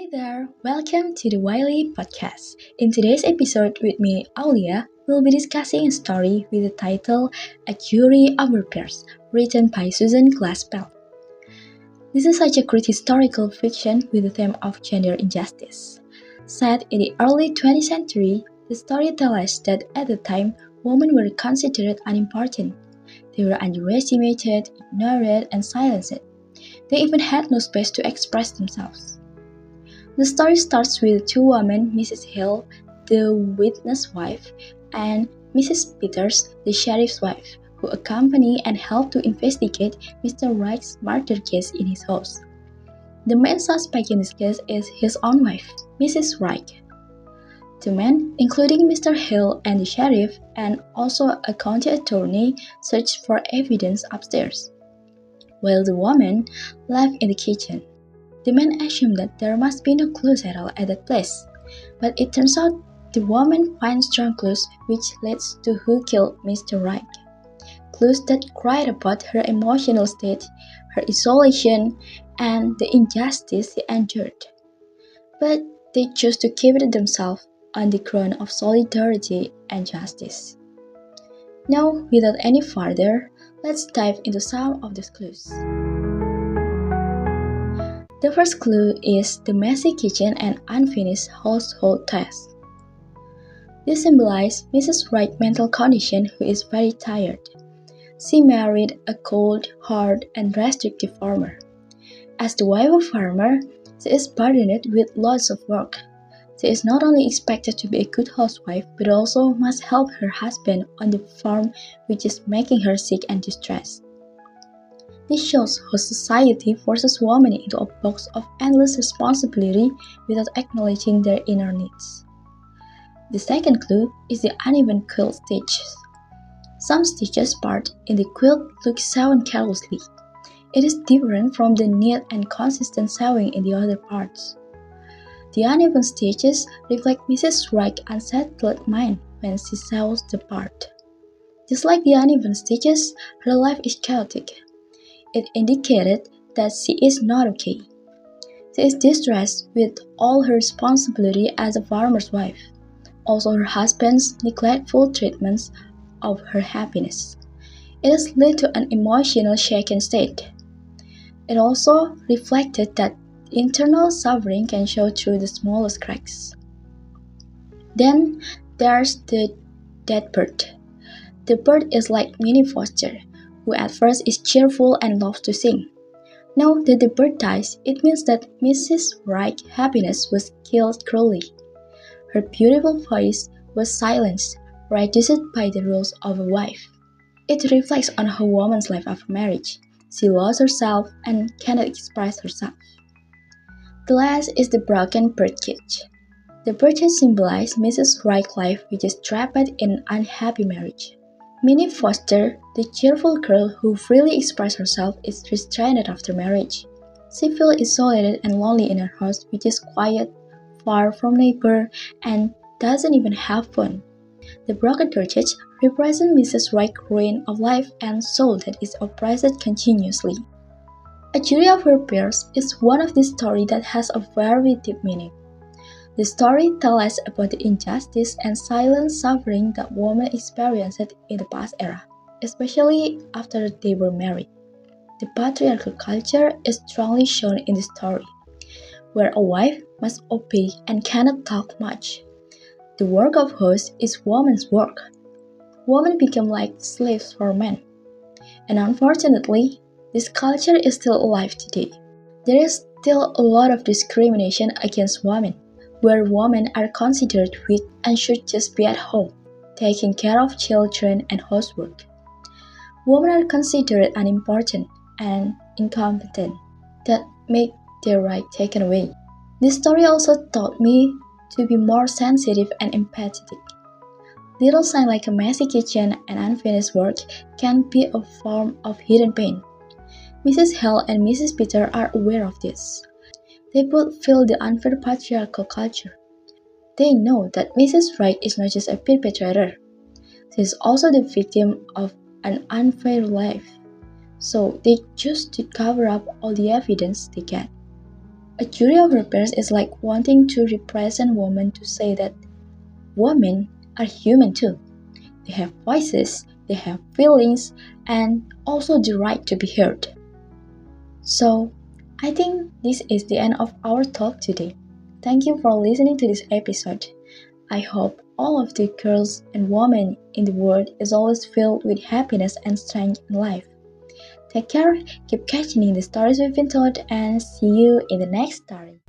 Hi there, welcome to the Wiley podcast. In today's episode with me, Aulia, we'll be discussing a story with the title A Jury of Her Peers, written by Susan Glaspell. This is such a great historical fiction with the theme of gender injustice. Set in the early 20th century, the story tells us that at the time, women were considered unimportant. They were underestimated, ignored, and silenced. They even had no space to express themselves. The story starts with two women, Mrs. Hill, the witness wife, and Mrs. Peters, the sheriff's wife, who accompany and help to investigate Mr. Wright's murder case in his house. The main suspect in this case is his own wife, Mrs. Wright. The men, including Mr. Hill and the sheriff, and also a county attorney, search for evidence upstairs, while the woman left in the kitchen. The men assume that there must be no clues at all at that place, but it turns out the woman finds strong clues which leads to who killed Mr. Wright. Clues that cry about her emotional state, her isolation, and the injustice she endured. But they choose to keep it themselves on the ground of solidarity and justice. Now, without any further, let's dive into some of these clues. The first clue is the messy kitchen and unfinished household tasks. This symbolizes Mrs. Wright's mental condition, who is very tired. She married a cold, hard, and restrictive farmer. As the wife of a farmer, she is burdened with lots of work. She is not only expected to be a good housewife, but also must help her husband on the farm, which is making her sick and distressed. This shows how society forces women into a box of endless responsibility without acknowledging their inner needs. The second clue is the uneven quilt stitches. Some stitches part in the quilt look sewn carelessly. It is different from the neat and consistent sewing in the other parts. The uneven stitches reflect Mrs. Wright's unsettled mind when she sews the part. Just like the uneven stitches, her life is chaotic. It indicated that she is not okay. She is distressed with all her responsibility as a farmer's wife, also her husband's neglectful treatments of her happiness. It has led to an emotional shaken state. It also reflected that internal suffering can show through the smallest cracks. Then there's the dead bird. The bird is like Minnie Foster, who at first is cheerful and loves to sing. Now that the bird dies, it means that Mrs. Wright's happiness was killed cruelly. Her beautiful voice was silenced, reduced by the rules of a wife. It reflects on her woman's life after marriage. She lost herself and cannot express herself. The last is the broken birdcage. The birdcage symbolizes Mrs. Wright's life, which is trapped in an unhappy marriage. Minnie Foster, the cheerful girl who freely expresses herself, is restrained after marriage. She feels isolated and lonely in her house, which is quiet, far from neighbor, and doesn't even have fun. The broken birdcage represents Mrs. Wright's ruin of life and soul that is oppressed continuously. A Jury of Her Peers is one of these stories that has a very deep meaning. The story tells us about the injustice and silent suffering that women experienced in the past era, especially after they were married. The patriarchal culture is strongly shown in the story, where a wife must obey and cannot talk much. The work of house is women's work. Women become like slaves for men. And unfortunately, this culture is still alive today. There is still a lot of discrimination against women, where women are considered weak and should just be at home, taking care of children and housework. Women are considered unimportant and incompetent that make their right taken away. This story also taught me to be more sensitive and empathetic. Little signs like a messy kitchen and unfinished work can be a form of hidden pain. Mrs. Hill and Mrs. Peter are aware of this. They both feel the unfair patriarchal culture. They know that Mrs. Wright is not just a perpetrator. She is also the victim of an unfair life. So they choose to cover up all the evidence they can. A jury of her peers is like wanting to represent women to say that women are human too. They have voices, they have feelings, and also the right to be heard. So, I think this is the end of our talk today. Thank you for listening to this episode. I hope all of the girls and women in the world is always filled with happiness and strength in life. Take care, keep catching the stories we've been told, and see you in the next story.